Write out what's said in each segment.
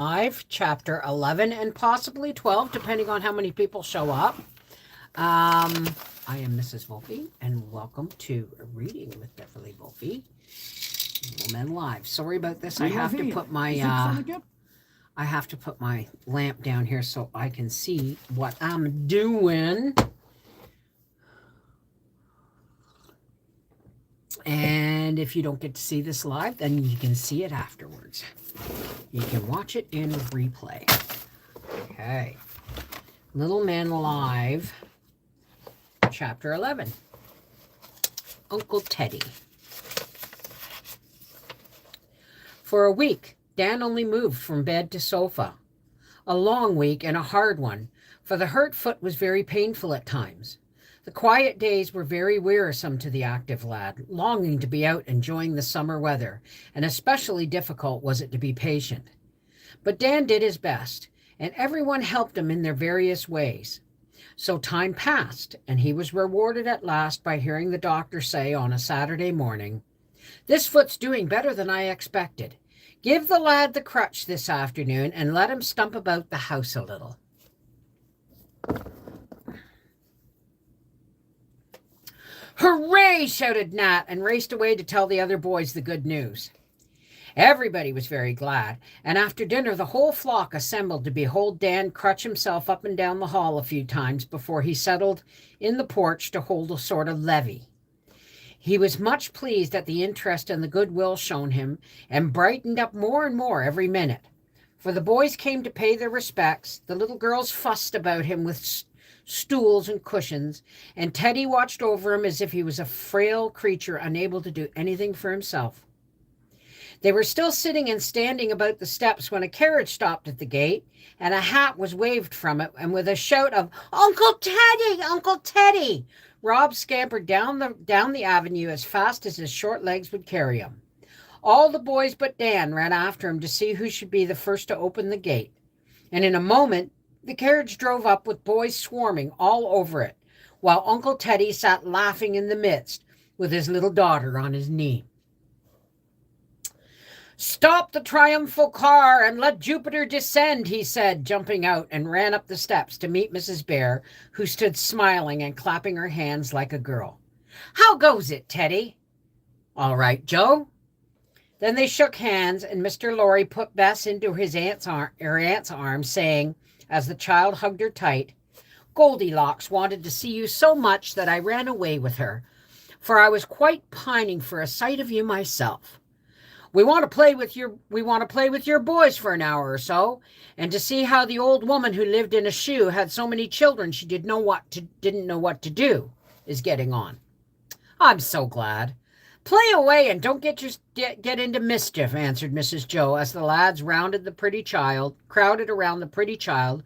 5, chapter 11, and possibly 12, depending on how many people show up. I am Mrs. Volpe, and welcome to Reading with Beverly Volpe. Men Live. Sorry about this. I have to put my lamp down here so I can see what I'm doing. And if you don't get to see this live, then you can see it afterwards. You can watch it in replay. Okay. Little Men Live, chapter 11. Uncle Teddy. For a week, Dan only moved from bed to sofa. A long week and a hard one, for the hurt foot was very painful at times. The quiet days were very wearisome to the active lad, longing to be out enjoying the summer weather, and especially difficult was it to be patient. But Dan did his best, and everyone helped him in their various ways. So time passed, and he was rewarded at last by hearing the doctor say on a Saturday morning, "This foot's doing better than I expected. Give the lad the crutch this afternoon and let him stump about the house a little." "Hooray!" shouted Nat and raced away to tell the other boys the good news. Everybody was very glad, and after dinner the whole flock assembled to behold Dan crutch himself up and down the hall a few times before he settled in the porch to hold a sort of levee. He was much pleased at the interest and the goodwill shown him, and brightened up more and more every minute. For the boys came to pay their respects, the little girls fussed about him with stools and cushions, and Teddy watched over him as if he was a frail creature unable to do anything for himself. They were still sitting and standing about the steps when a carriage stopped at the gate, and a hat was waved from it, and with a shout of, "Uncle Teddy! Uncle Teddy!" Rob scampered down the avenue as fast as his short legs would carry him. All the boys but Dan ran after him to see who should be the first to open the gate, and in a moment the carriage drove up with boys swarming all over it, while Uncle Teddy sat laughing in the midst with his little daughter on his knee. "Stop the triumphal car and let Jupiter descend," he said, jumping out, and ran up the steps to meet Mrs. Bear, who stood smiling and clapping her hands like a girl. "How goes it, Teddy?" "All right, Joe." Then they shook hands, and Mr. Lorry put Bess into her aunt's arms, saying, as the child hugged her tight, "Goldilocks wanted to see you so much that I ran away with her, for I was quite pining for a sight of you myself. We want to play with your boys for an hour or so, and to see how the old woman who lived in a shoe had so many children she didn't know what to do is getting on." "I'm so glad." "Play away and don't get into mischief," answered Mrs. Joe, as the lads crowded around the pretty child,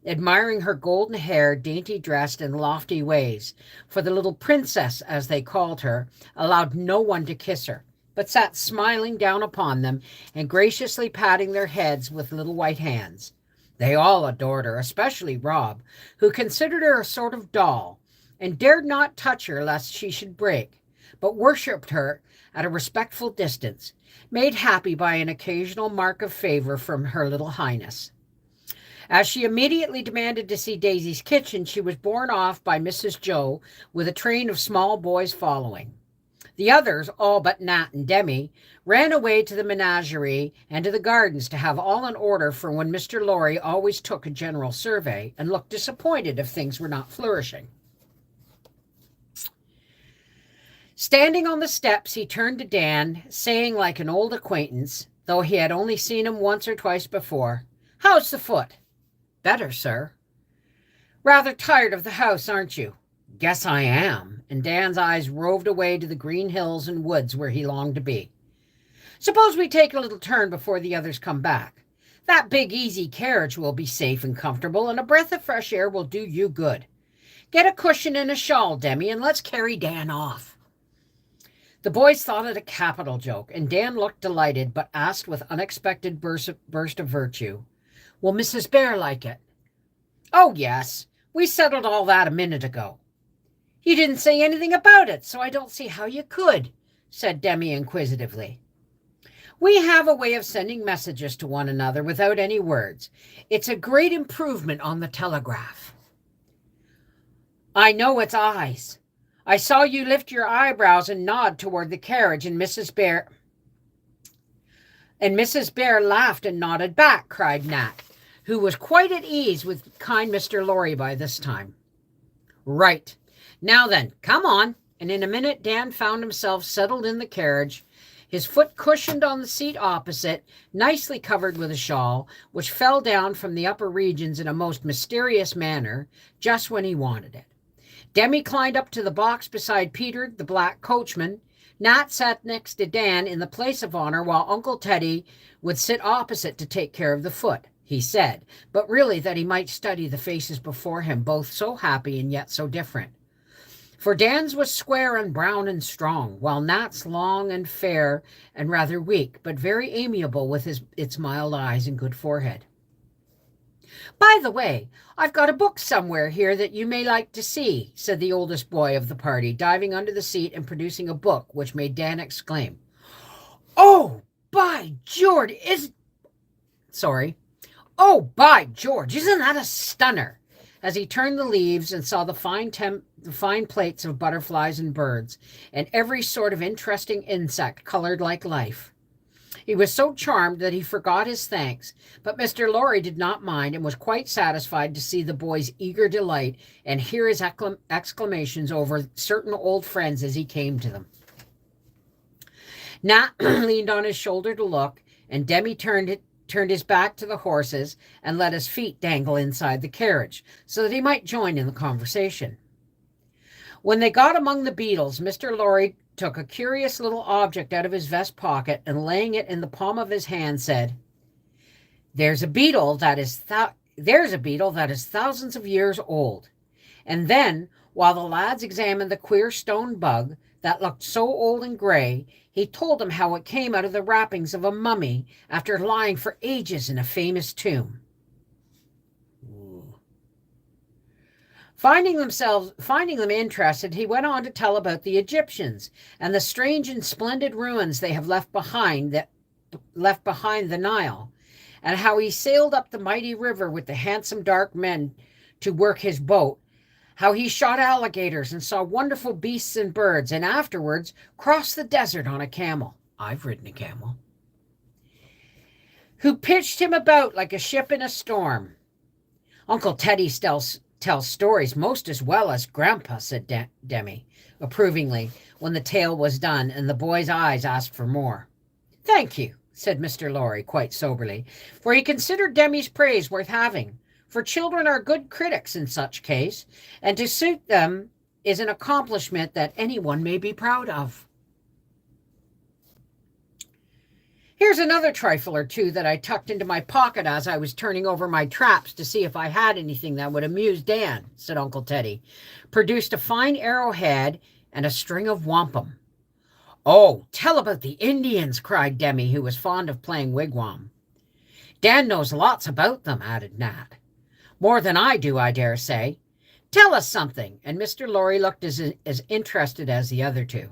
admiring her golden hair, dainty dress, and lofty ways, for the little princess, as they called her, allowed no one to kiss her, but sat smiling down upon them and graciously patting their heads with little white hands. They all adored her, especially Rob, who considered her a sort of doll, and dared not touch her lest she should break, but worshipped her at a respectful distance, made happy by an occasional mark of favor from her little highness. As she immediately demanded to see Daisy's kitchen, she was borne off by Mrs. Joe with a train of small boys following. The others, all but Nat and Demi, ran away to the menagerie and to the gardens to have all in order for when Mr. Lorry always took a general survey and looked disappointed if things were not flourishing. Standing on the steps, he turned to Dan, saying like an old acquaintance, though he had only seen him once or twice before, "How's the foot?" "Better, sir." "Rather tired of the house, aren't you?" "Guess I am," and Dan's eyes roved away to the green hills and woods where he longed to be. "Suppose we take a little turn before the others come back. That big easy carriage will be safe and comfortable, and a breath of fresh air will do you good. Get a cushion and a shawl, Demi, and let's carry Dan off." The boys thought it a capital joke, and Dan looked delighted, but asked with unexpected burst of virtue, "Will Mrs. Bear like it?" "Oh, yes. We settled all that a minute ago." "You didn't say anything about it, so I don't see how you could," said Demi inquisitively. We have a way of sending messages to one another without any words. It's a great improvement on the telegraph. I know its eyes. I saw you lift your eyebrows and nod toward the carriage, and Mrs. Bear laughed and nodded back, cried Nat, who was quite at ease with kind Mr. Lorry by this time. Right. Now then, come on. And in a minute, Dan found himself settled in the carriage, his foot cushioned on the seat opposite, nicely covered with a shawl, which fell down from the upper regions in a most mysterious manner, just when he wanted it. Demi climbed up to the box beside Peter, the black coachman. Nat sat next to Dan in the place of honor, while Uncle Teddy would sit opposite to take care of the foot, he said, but really that he might study the faces before him, both so happy and yet so different. For Dan's was square and brown and strong, while Nat's long and fair and rather weak, but very amiable with its mild eyes and good forehead. By the way, I've got a book somewhere here that you may like to see, said the oldest boy of the party, diving under the seat and producing a book, which made Dan exclaim, Oh, by George, by George, isn't that a stunner? As he turned the leaves and saw the fine plates of butterflies and birds, and every sort of interesting insect colored like life. He was so charmed that he forgot his thanks, but Mr. Lorry did not mind and was quite satisfied to see the boy's eager delight and hear his exclamations over certain old friends as he came to them. Nat leaned on his shoulder to look, and Demi turned his back to the horses and let his feet dangle inside the carriage so that he might join in the conversation. When they got among the beetles, Mr. Lorry took a curious little object out of his vest pocket and, laying it in the palm of his hand, said, There's a beetle that is thousands of years old. And then, while the lads examined the queer stone bug that looked so old and gray, he told them how it came out of the wrappings of a mummy after lying for ages in a famous tomb. Finding them interested, he went on to tell about the Egyptians and the strange and splendid ruins they have left behind the Nile, and how he sailed up the mighty river with the handsome dark men to work his boat, how he shot alligators and saw wonderful beasts and birds, and afterwards crossed the desert on a camel. I've ridden a camel. Who pitched him about like a ship in a storm. Uncle Teddy tells stories most as well as Grandpa, said Demi, approvingly, when the tale was done and the boy's eyes asked for more. Thank you, said Mr. Lorry, quite soberly, for he considered Demi's praise worth having, for children are good critics in such case, and to suit them is an accomplishment that anyone may be proud of. Here's another trifle or two that I tucked into my pocket as I was turning over my traps to see if I had anything that would amuse Dan, said Uncle Teddy, produced a fine arrowhead and a string of wampum. Oh, tell about the Indians, cried Demi, who was fond of playing wigwam. Dan knows lots about them, added Nat. More than I do, I dare say. Tell us something, and Mr. Lorry looked as interested as the other two.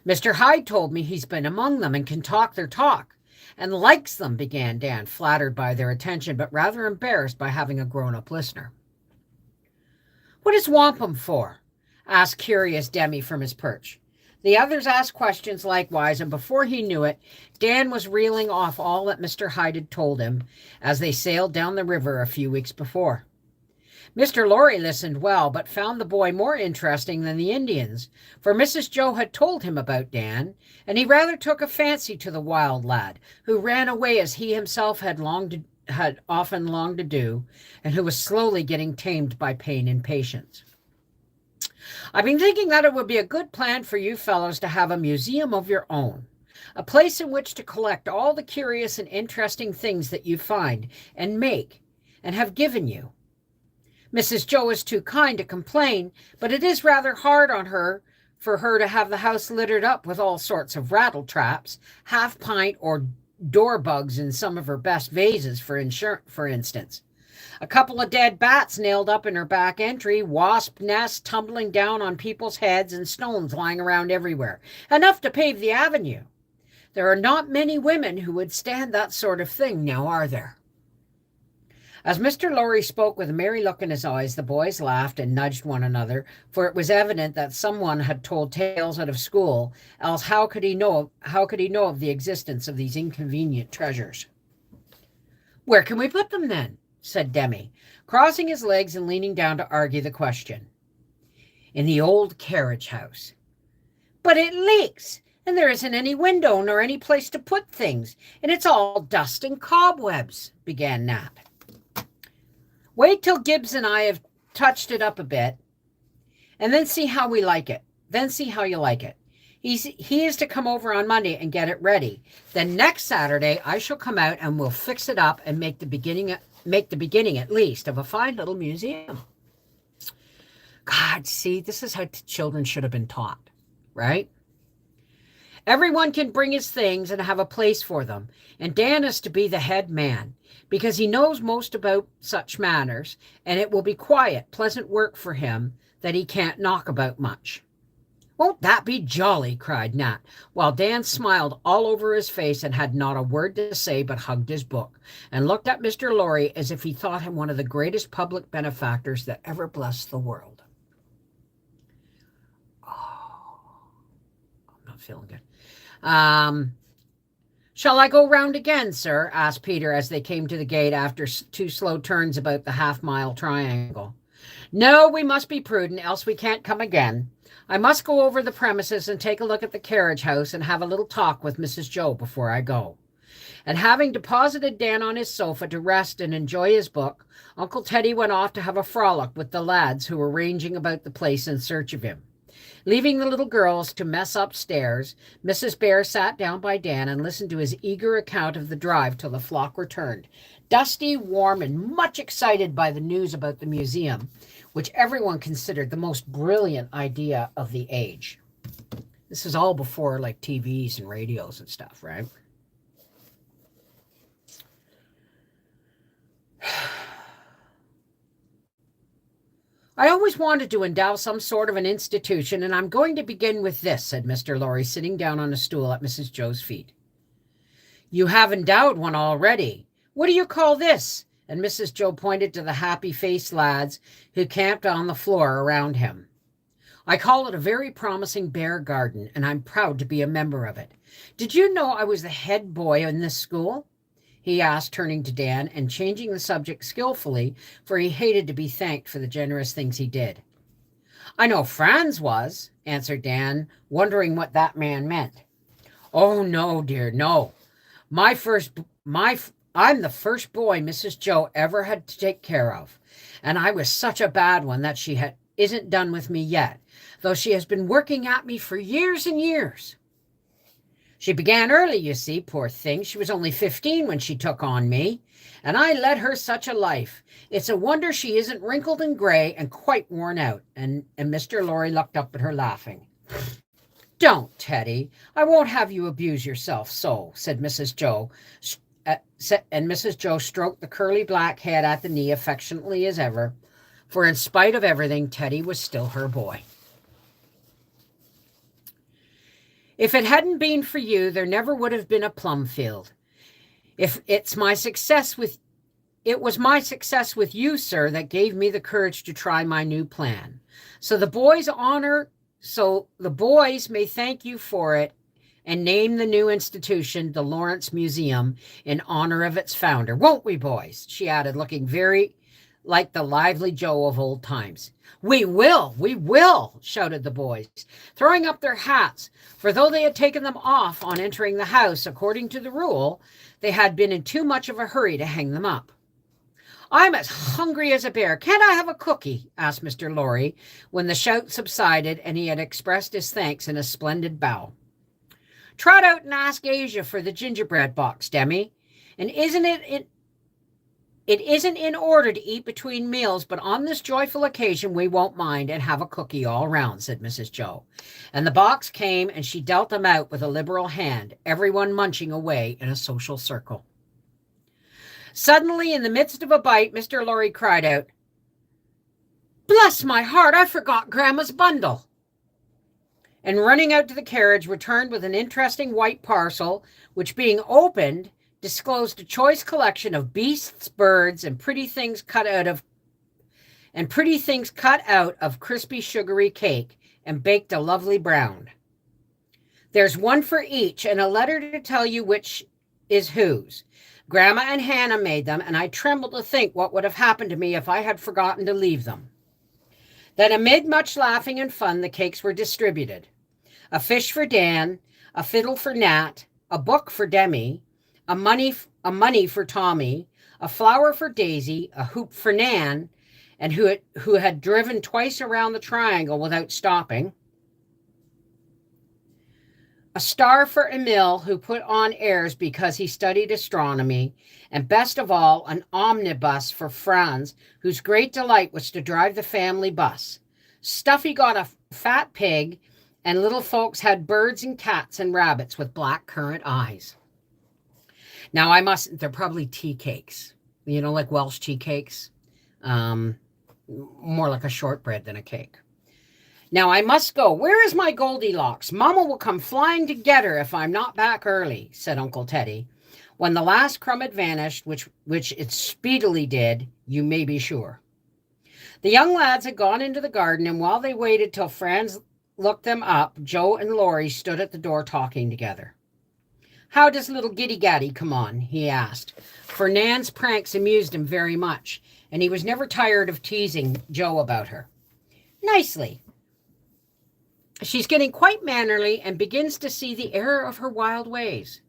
Mr. Hyde told me he's been among them and can talk their talk, and likes them, began Dan, flattered by their attention, but rather embarrassed by having a grown-up listener. What is wampum for? Asked curious Demi from his perch. The others asked questions likewise, and before he knew it, Dan was reeling off all that Mr. Hyde had told him as they sailed down the river a few weeks before. Mr. Lorry listened well, but found the boy more interesting than the Indians, for Mrs. Joe had told him about Dan, and he rather took a fancy to the wild lad, who ran away as he himself had often longed to do, and who was slowly getting tamed by pain and patience. I've been thinking that it would be a good plan for you fellows to have a museum of your own, a place in which to collect all the curious and interesting things that you find and make and have given you. Mrs. Joe is too kind to complain, but it is rather hard on her for her to have the house littered up with all sorts of rattle traps, half-pint or door bugs in some of her best vases, for instance. A couple of dead bats nailed up in her back entry, wasp nests tumbling down on people's heads, and stones lying around everywhere. Enough to pave the avenue. There are not many women who would stand that sort of thing now, are there? As Mr. Lorry spoke with a merry look in his eyes, the boys laughed and nudged one another, for it was evident that someone had told tales out of school, else how could he know of the existence of these inconvenient treasures? "Where can we put them, then?" said Demi, crossing his legs and leaning down to argue the question. "In the old carriage house." "But it leaks, and there isn't any window nor any place to put things, and it's all dust and cobwebs," began Nat. "Wait till Gibbs and I have touched it up a bit, and then see how we like it. Then see how you like it. He is to come over on Monday and get it ready. Then next Saturday I shall come out and we'll fix it up and make the beginning at least of a fine little museum." God, see, this is how children should have been taught, right? Everyone can bring his things and have a place for them, and Dan is to be the head man, because he knows most about such matters, and it will be quiet, pleasant work for him that he can't knock about much. "Won't that be jolly?" cried Nat, while Dan smiled all over his face and had not a word to say but hugged his book, and looked at Mr. Lorry as if he thought him one of the greatest public benefactors that ever blessed the world. Oh, I'm not feeling good. "Shall I go round again, sir?" asked Peter as they came to the gate after 2 slow turns about the half-mile triangle. "No, we must be prudent, else we can't come again. I must go over the premises and take a look at the carriage house and have a little talk with Mrs. Joe before I go." And having deposited Dan on his sofa to rest and enjoy his book, Uncle Teddy went off to have a frolic with the lads who were ranging about the place in search of him. Leaving the little girls to mess upstairs, Mrs. Bear sat down by Dan and listened to his eager account of the drive till the flock returned, dusty, warm, and much excited by the news about the museum, which everyone considered the most brilliant idea of the age. This is all before like TVs and radios and stuff, right? "I always wanted to endow some sort of an institution, and I'm going to begin with this," said Mr. Lorry, sitting down on a stool at Mrs. Joe's feet. "You have endowed one already. What do you call this?" And Mrs. Joe pointed to the happy-faced lads who camped on the floor around him. "I call it a very promising bear garden, and I'm proud to be a member of it. Did you know I was the head boy in this school?" he asked, turning to Dan and changing the subject skillfully, for he hated to be thanked for the generous things he did. "I know Franz was," answered Dan, wondering what that man meant. "Oh, no, dear, no. I'm the first boy Mrs. Joe ever had to take care of, and I was such a bad one that she isn't done with me yet, though she has been working at me for years and years. She began early, you see, poor thing. She was only 15 when she took on me, and I led her such a life. It's a wonder she isn't wrinkled and gray and quite worn out." And Mr. Lorry looked up at her laughing. "Don't, Teddy. I won't have you abuse yourself so," said Mrs. Joe. And Mrs. Joe stroked the curly black head at the knee affectionately as ever, for in spite of everything, Teddy was still her boy. "If it hadn't been for you, there never would have been a Plumfield. It was my success with you, sir, that gave me the courage to try my new plan. So the boys may thank you for it and name the new institution the Lawrence Museum in honor of its founder. Won't we, boys?" she added, looking very like the lively Joe of old times. We will, shouted the boys, throwing up their hats, for though they had taken them off on entering the house according to the rule, they had been in too much of a hurry to hang them up. "I'm as hungry as a bear. Can't I have a cookie?" asked Mr. Lorry, when the shout subsided and he had expressed his thanks in a splendid bow. "Trot out and ask Asia for the gingerbread box, Demi. And it isn't in order to eat between meals, but on this joyful occasion we won't mind and have a cookie all round," said Mrs. Joe. And the box came, and she dealt them out with a liberal hand, everyone munching away in a social circle. Suddenly, in the midst of a bite, Mr. Lorry cried out, "Bless my heart, I forgot Grandma's bundle." and running out to the carriage, returned with an interesting white parcel, which, being opened, disclosed a choice collection of beasts, birds, and pretty things cut out of crispy, sugary cake and baked a lovely brown. There's one for each, and a letter to tell you which is whose. Grandma and Hannah made them, and I tremble to think what would have happened to me if I had forgotten to leave them. Then, amid much laughing and fun, the cakes were distributed. A fish for Dan, a fiddle for Nat, a book for Demi, a money for Tommy, a flower for Daisy, a hoop for Nan, and who had driven twice around the triangle without stopping, a star for Emil, who put on airs because he studied astronomy, and best of all, an omnibus for Franz, whose great delight was to drive the family bus. Stuffy got a fat pig, and little folks had birds and cats and rabbits with black currant eyes. Now, they're probably tea cakes, like Welsh tea cakes, more like a shortbread than a cake. Now I must go. Where is my Goldilocks? Mama will come flying to get her if I'm not back early, said Uncle Teddy. When the last crumb had vanished, which it speedily did, you may be sure. The young lads had gone into the garden, and while they waited till Franz looked them up, Joe and Laurie stood at the door talking together. How does little Giddy-Gaddy come on? He asked, for Nan's pranks amused him very much, and he was never tired of teasing Joe about her. Nicely. She's getting quite mannerly and begins to see the error of her wild ways.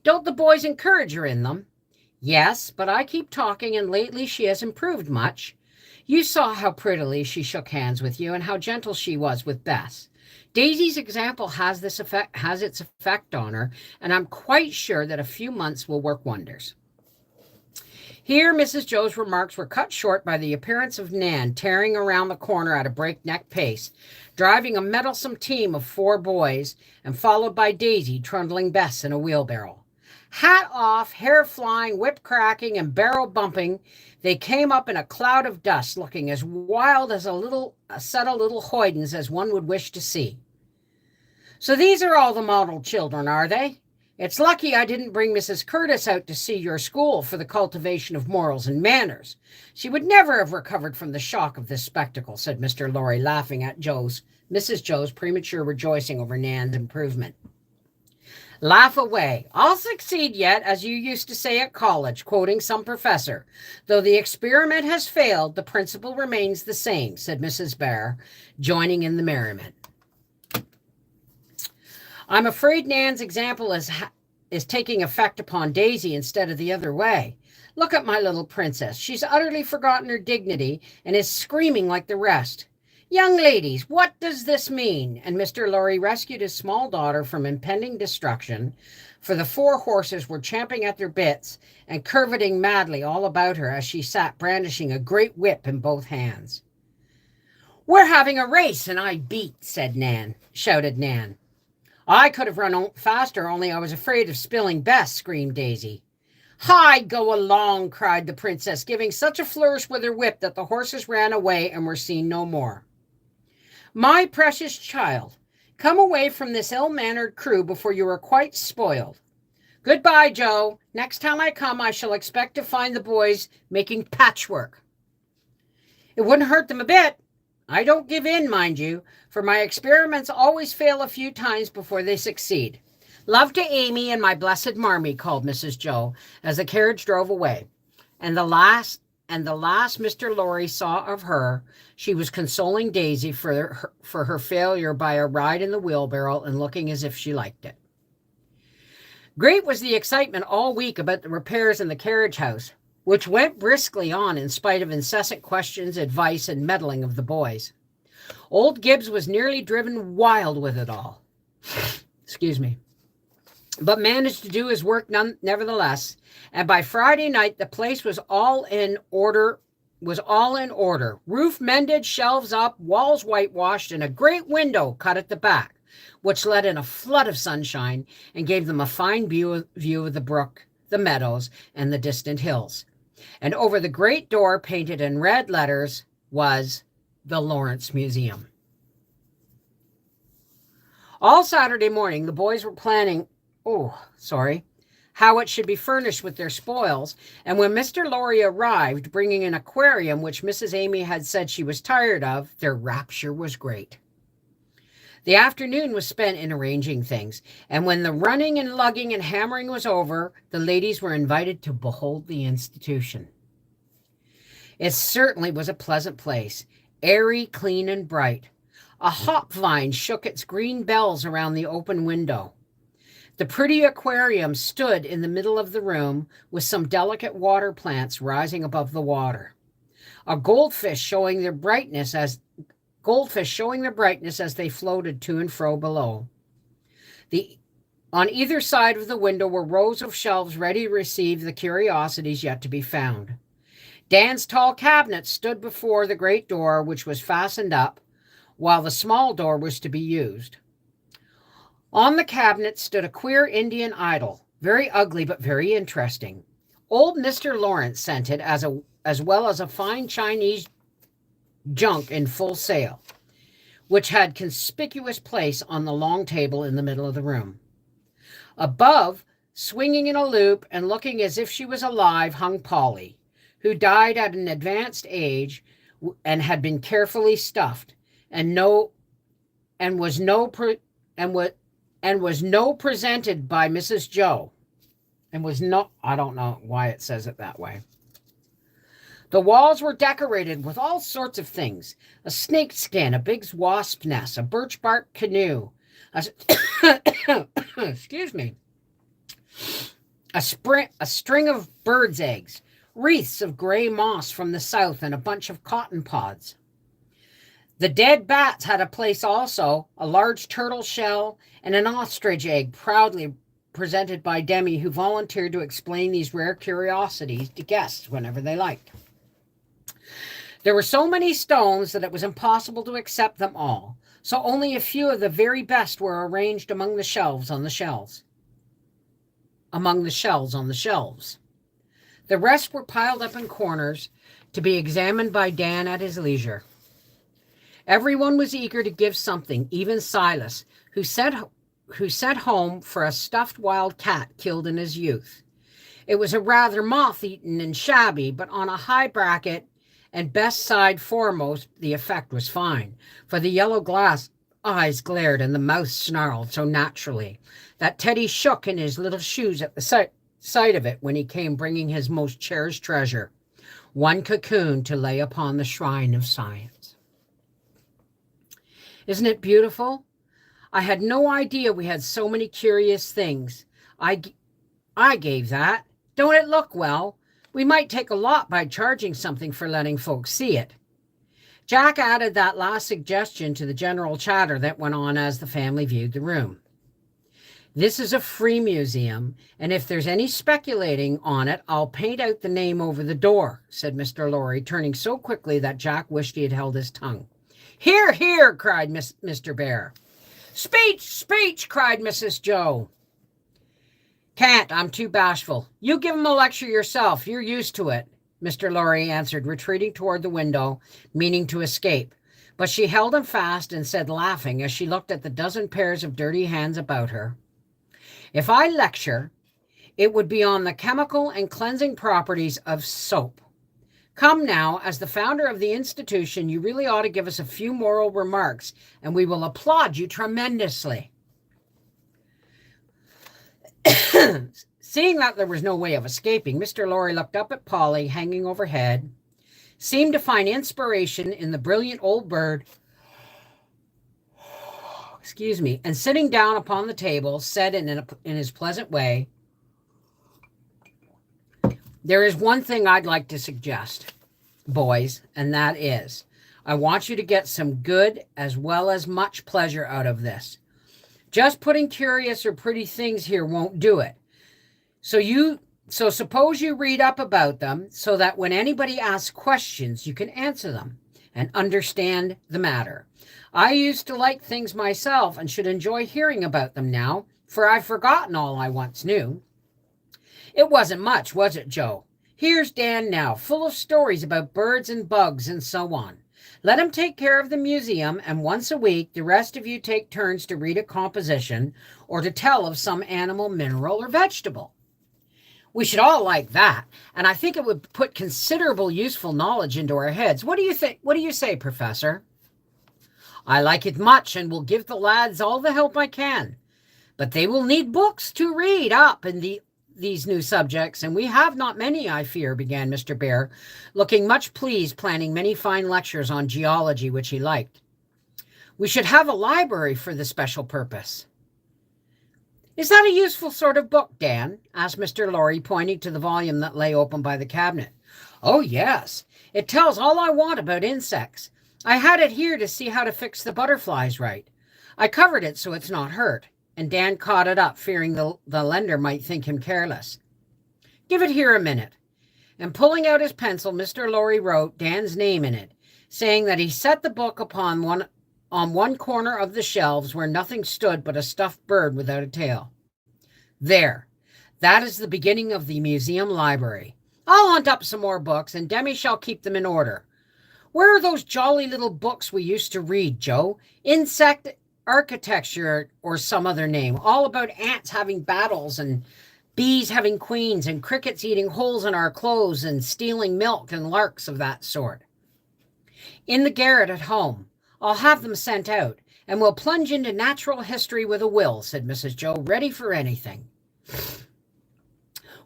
Don't the boys encourage her in them? Yes, but I keep talking, and lately she has improved much. You saw how prettily she shook hands with you and how gentle she was with Bess. Daisy's example has its effect on her, and I'm quite sure that a few months will work wonders. Here Mrs. Joe's remarks were cut short by the appearance of Nan tearing around the corner at a breakneck pace, driving a mettlesome team of 4 boys, and followed by Daisy trundling Bess in a wheelbarrow. Hat off, hair flying, whip cracking, and barrel bumping, they came up in a cloud of dust, looking as wild as a set of little hoydens as one would wish to see. So these are all the model children, are they? It's lucky I didn't bring Mrs. Curtis out to see your school for the cultivation of morals and manners. She would never have recovered from the shock of this spectacle, said Mr. Lorry, laughing at Mrs. Joe's premature rejoicing over Nan's improvement. Laugh away. I'll succeed yet, as you used to say at college, quoting some professor. Though the experiment has failed, the principle remains the same, said Mrs. Bear, joining in the merriment. I'm afraid Nan's example is taking effect upon Daisy instead of the other way. Look at my little princess. She's utterly forgotten her dignity and is screaming like the rest. Young ladies, what does this mean? And Mr. Lorry rescued his small daughter from impending destruction, for the 4 horses were champing at their bits and curveting madly all about her as she sat brandishing a great whip in both hands. We're having a race, and I beat, shouted Nan. I could have run faster, only I was afraid of spilling Bess, screamed Daisy. Hi, go along, cried the princess, giving such a flourish with her whip that the horses ran away and were seen no more. My precious child, come away from this ill-mannered crew before you are quite spoiled. Goodbye, Joe. Next time I come, I shall expect to find the boys making patchwork. It wouldn't hurt them a bit. I don't give in, mind you, for my experiments always fail a few times before they succeed. Love to Amy and my blessed Marmee, called Mrs. Joe as the carriage drove away. And the last Mr. Lorry saw of her, she was consoling Daisy for her failure by a ride in the wheelbarrow and looking as if she liked it. Great was the excitement all week about the repairs in the carriage house, which went briskly on in spite of incessant questions, advice, and meddling of the boys. Old Gibbs was nearly driven wild with it all. Excuse me. But managed to do his work nevertheless, and by Friday night the place was all in order. Roof mended, shelves up, walls whitewashed, and a great window cut at the back, which let in a flood of sunshine and gave them a fine view of the brook, the meadows, and the distant hills. And over the great door, painted in red letters, was the Lawrence Museum. All Saturday morning, the boys were planning, how it should be furnished with their spoils, and when Mr. Lorry arrived, bringing an aquarium which Mrs. Amy had said she was tired of, their rapture was great. The afternoon was spent in arranging things, and when the running and lugging and hammering was over, the ladies were invited to behold the institution. It certainly was a pleasant place, airy, clean, and bright. A hop vine shook its green bells around the open window. The pretty aquarium stood in the middle of the room with some delicate water plants rising above the water. A goldfish showing their brightness as they floated to and fro below. On either side of the window were rows of shelves ready to receive the curiosities yet to be found. Dan's tall cabinet stood before the great door, which was fastened up, while the small door was to be used. On the cabinet stood a queer Indian idol, very ugly but very interesting. Old Mr. Lawrence sent it as well as a fine Chinese junk in full sail, which had conspicuous place on the long table in the middle of the room. Above, swinging in a loop and looking as if she was alive, hung Polly, who died at an advanced age and had been carefully stuffed, and was no presented by Mrs. Joe, and was not. I don't know why it says it that way. The walls were decorated with all sorts of things: a snake skin, a big wasp nest, a birch bark canoe, excuse me, a string of birds' eggs, wreaths of gray moss from the south, and a bunch of cotton pods. The dead bats had a place also, a large turtle shell and an ostrich egg proudly presented by Demi, who volunteered to explain these rare curiosities to guests whenever they liked. There were so many stones that it was impossible to accept them all, so only a few of the very best were arranged among the shelves on the shelves. The rest were piled up in corners to be examined by Dan at his leisure. Everyone was eager to give something, even Silas, who sent home for a stuffed wild cat killed in his youth. It was a rather moth-eaten and shabby, but on a high bracket and best side foremost, the effect was fine, for the yellow glass eyes glared and the mouth snarled so naturally that Teddy shook in his little shoes at the sight of it when he came bringing his most cherished treasure, one cocoon to lay upon the shrine of science. Isn't it beautiful? I had no idea we had so many curious things. I gave that. Don't it look well? We might take a lot by charging something for letting folks see it. Jack added that last suggestion to the general chatter that went on as the family viewed the room. This is a free museum, and if there's any speculating on it, I'll paint out the name over the door, said Mr. Lorry, turning so quickly that Jack wished he had held his tongue. Hear, hear, cried Mr. Bear. Speech, speech, cried Mrs. Joe. Can't, I'm too bashful. You give him a lecture yourself, you're used to it, Mr. Lorry answered, retreating toward the window, meaning to escape. But she held him fast and said, laughing, as she looked at the dozen pairs of dirty hands about her, if I lecture, it would be on the chemical and cleansing properties of soap. Come now, as the founder of the institution, you really ought to give us a few moral remarks, and we will applaud you tremendously. Seeing that there was no way of escaping, Mr. Lorry looked up at Polly, hanging overhead, seemed to find inspiration in the brilliant old bird, and sitting down upon the table, said in his pleasant way, there is one thing I'd like to suggest, boys, and that is, I want you to get some good as well as much pleasure out of this. Just putting curious or pretty things here won't do it. So suppose you read up about them so that when anybody asks questions, you can answer them and understand the matter. I used to like things myself and should enjoy hearing about them now, for I've forgotten all I once knew. It wasn't much, was it, Joe? Here's Dan now, full of stories about birds and bugs and so on. Let him take care of the museum, and once a week, the rest of you take turns to read a composition or to tell of some animal, mineral, or vegetable. We should all like that, and I think it would put considerable useful knowledge into our heads. What do you think? What do you say, Professor? I like it much, and will give the lads all the help I can. But they will need books to read up in these new subjects, and we have not many, I fear, began Mr. Bear, looking much pleased, planning many fine lectures on geology, which he liked. We should have a library for the special purpose. Is that a useful sort of book, Dan? Asked Mr. Lorry, pointing to the volume that lay open by the cabinet. Oh, yes. It tells all I want about insects. I had it here to see how to fix the butterflies right. I covered it so it's not hurt, and Dan caught it up, fearing the lender might think him careless. Give it here a minute. And pulling out his pencil, Mr. Lorry wrote Dan's name in it, saying that he set the book on one corner of the shelves where nothing stood but a stuffed bird without a tail. There. That is the beginning of the museum library. I'll hunt up some more books, and Demi shall keep them in order. Where are those jolly little books we used to read, Joe? Insect Architecture or some other name, all about ants having battles and bees having queens and crickets eating holes in our clothes and stealing milk and larks of that sort. In the garret at home. I'll have them sent out, and we'll plunge into natural history with a will, said Mrs. Joe, ready for anything.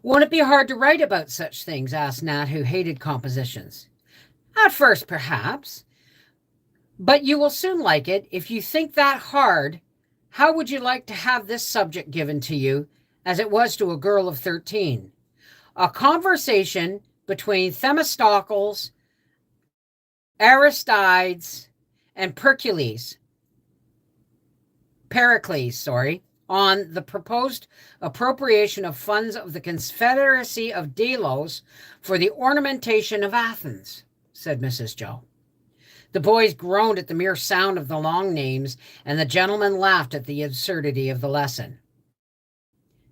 Won't it be hard to write about such things? Asked Nat, who hated compositions. At first, perhaps. But you will soon like it. If you think that hard, how would you like to have this subject given to you, as it was to a girl of 13? A conversation between Themistocles, Aristides, and Pericles, on the proposed appropriation of funds of the Confederacy of Delos for the ornamentation of Athens, said Mrs. Joe. The boys groaned at the mere sound of the long names, and the gentlemen laughed at the absurdity of the lesson.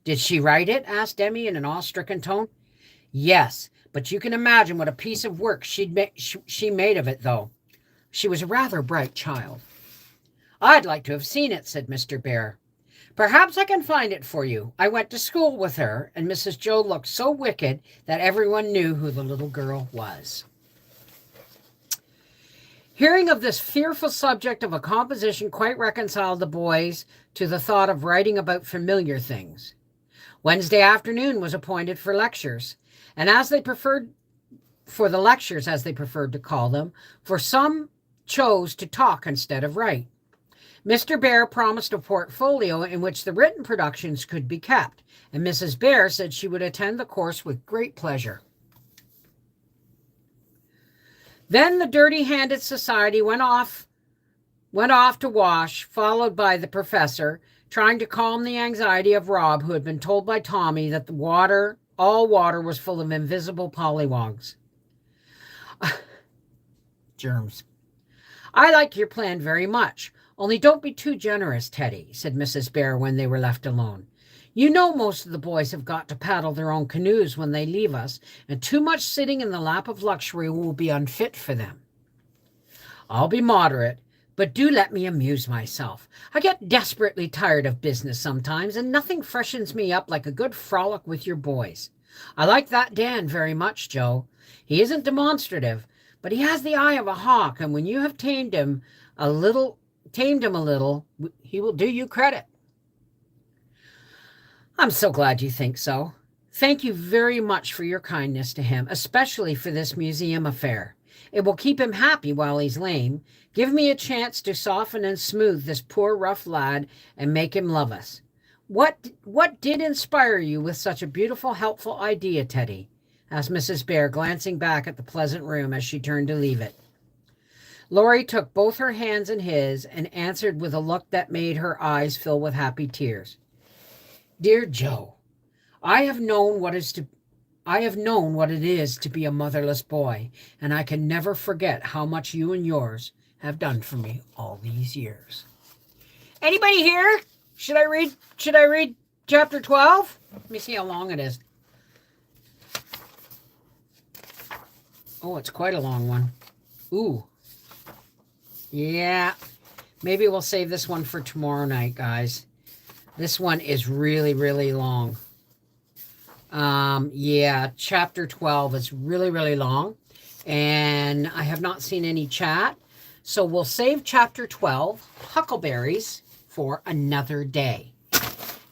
Did she write it? Asked Demi in an awe-stricken tone. Yes, but you can imagine what a piece of work she made of it, though. She was a rather bright child. I'd like to have seen it, said Mr. Bear. Perhaps I can find it for you. I went to school with her, and Mrs. Joe looked so wicked that everyone knew who the little girl was. Hearing of this fearful subject of a composition quite reconciled the boys to the thought of writing about familiar things. Wednesday afternoon was appointed for lectures, and as they preferred to call them, for some chose to talk instead of write. Mr. Bear promised a portfolio in which the written productions could be kept, and Mrs. Bear said she would attend the course with great pleasure. Then the dirty-handed society went off to wash, followed by the professor, trying to calm the anxiety of Rob, who had been told by Tommy that all water was full of invisible pollywogs. Germs. I like your plan very much, only don't be too generous, Teddy, said Mrs. Bear when they were left alone. You know most of the boys have got to paddle their own canoes when they leave us, and too much sitting in the lap of luxury will be unfit for them. I'll be moderate, but do let me amuse myself. I get desperately tired of business sometimes, and nothing freshens me up like a good frolic with your boys. I like that Dan very much, Joe. He isn't demonstrative, but he has the eye of a hawk, and when you have tamed him a little, he will do you credit. I'm so glad you think so. Thank you very much for your kindness to him, especially for this museum affair. It will keep him happy while he's lame, give me a chance to soften and smooth this poor rough lad and make him love us. What did inspire you with such a beautiful, helpful idea, Teddy? Asked Mrs. Bear, glancing back at the pleasant room as she turned to leave it. Laurie took both her hands in his and answered with a look that made her eyes fill with happy tears. Dear Joe, I have known what it is to be a motherless boy, and I can never forget how much you and yours have done for me all these years. Anybody here? Should I read chapter 12? Let me see how long it is. Oh, it's quite a long one. Ooh. Yeah. Maybe we'll save this one for tomorrow night, guys. This one is really, really long. Yeah, chapter 12 is really, really long. And I have not seen any chat. So we'll save chapter 12, Huckleberries, for another day.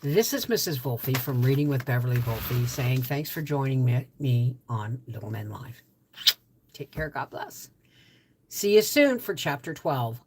This is Mrs. Wolfe from Reading with Beverly Wolfe saying thanks for joining me on Little Men Live. Take care. God bless. See you soon for chapter 12.